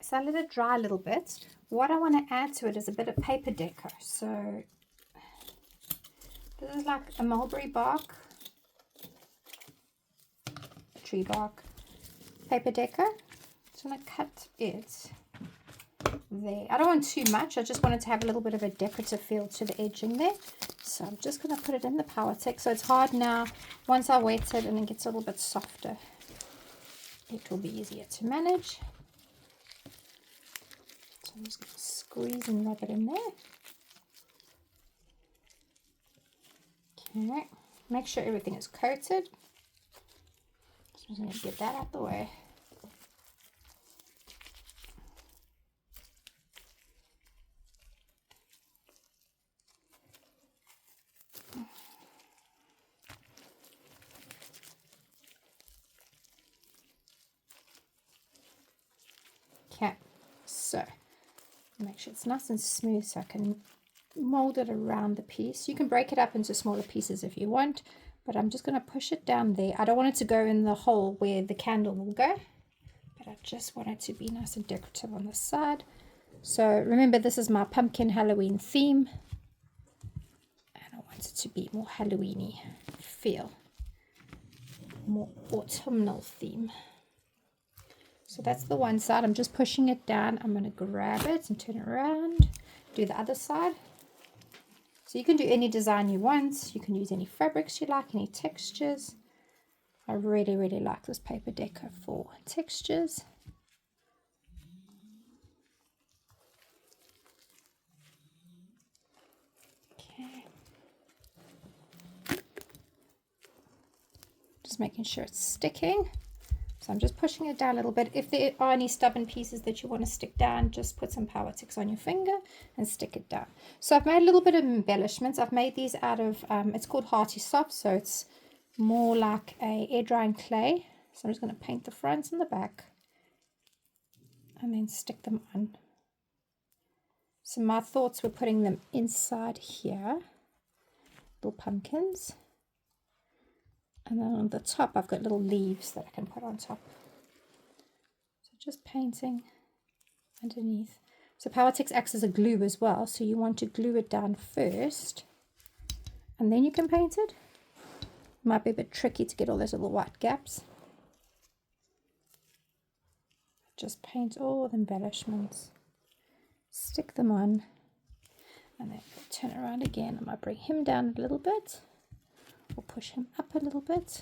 so I let it dry a little bit. What I want to add to it is a bit of paper deco. So this is like a mulberry bark, tree bark, paper deco. So I'm going to cut it there. I don't want too much. I just want it to have a little bit of a decorative feel to the edging there. So I'm just going to put it in the PowerTek. So it's hard now. Once I wet it and it gets a little bit softer, it will be easier to manage. So I'm just going to squeeze and rub it in there. Okay, make sure everything is coated. So I'm just going to get that out the way. Okay, so make sure it's nice and smooth so I can mold it around the piece. You can break it up into smaller pieces if you want, but I'm just going to push it down there. I don't want it to go in the hole where the candle will go, but I just want it to be nice and decorative on the side. So remember, this is my pumpkin Halloween theme, and I want it to be more Halloweeny feel, more autumnal theme. So that's the one side. I'm just pushing it down. I'm going to grab it and turn it around. Do the other side. So you can do any design you want. You can use any fabrics you like, any textures. I really, really like this paper deco for textures. Okay. Just making sure it's sticking. So I'm just pushing it down a little bit. If there are any stubborn pieces that you want to stick down, just put some PowerTeks on your finger and stick it down. So I've made a little bit of embellishments. I've made these out of, it's called Hearty Soft, so it's more like a air drying clay. So I'm just going to paint the front and the back and then stick them on. So my thoughts were putting them inside here, little pumpkins. And then on the top, I've got little leaves that I can put on top. So just painting underneath. So PowerTeks acts as a glue as well. So you want to glue it down first, and then you can paint it. Might be a bit tricky to get all those little white gaps. Just paint all the embellishments. Stick them on. And then turn around again. I might bring him down a little bit. Or push him up a little bit.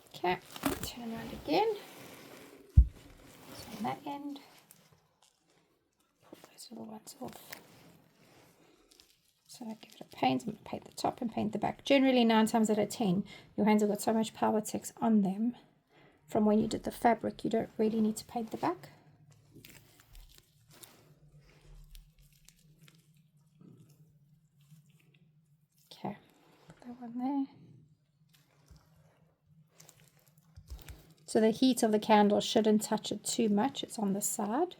Okay, turn around again. So on that end, pull those little ones off. So I give it a paint. I'm going to paint the top and paint the back. Generally, 9 times out of 10, your hands have got so much PowerTeks on them from when you did the fabric, you don't really need to paint the back. Okay, put that one there. So the heat of the candle shouldn't touch it too much. It's on the side.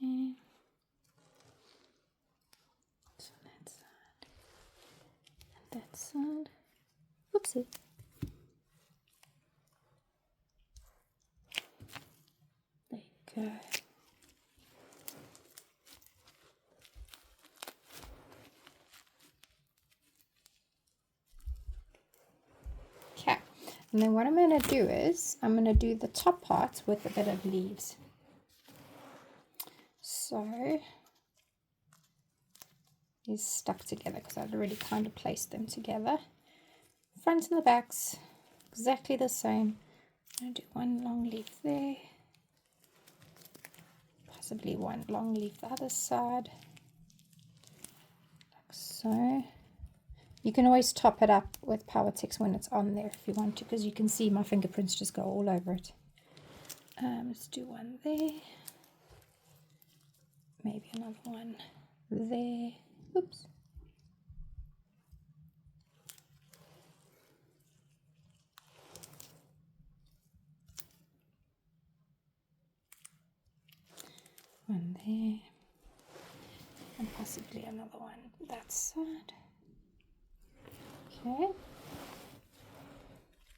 Okay. So that side and that side. Oopsie. There you go. Okay, and then what I'm going to do is I'm going to do the top part with a bit of leaves. So these stuck together because I'd already kind of placed them together. Front and the backs exactly the same. I'm going to do one long leaf there, possibly one long leaf the other side, like so. You can always top it up with PowerTeks when it's on there if you want to, because you can see my fingerprints just go all over it. Let's do one there, maybe another one there. Oops. One there. And possibly another one that side. Okay.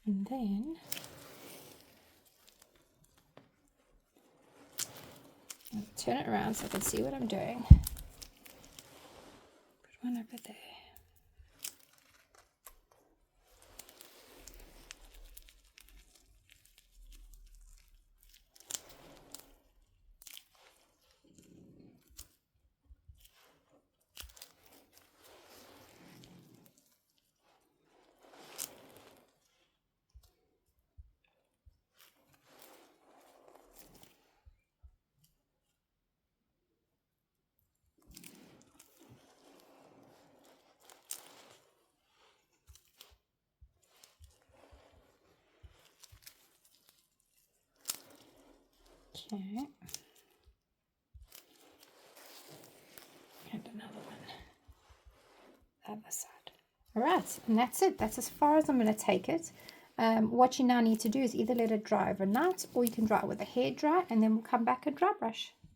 And then I'll turn it around so I can see what I'm doing. Put one over there. Okay. And another one. Other side. All right, and that's it. That's as far as I'm going to take it. What you now need to do is either let it dry overnight, or you can dry it with a hair dryer, and then we'll come back and dry brush.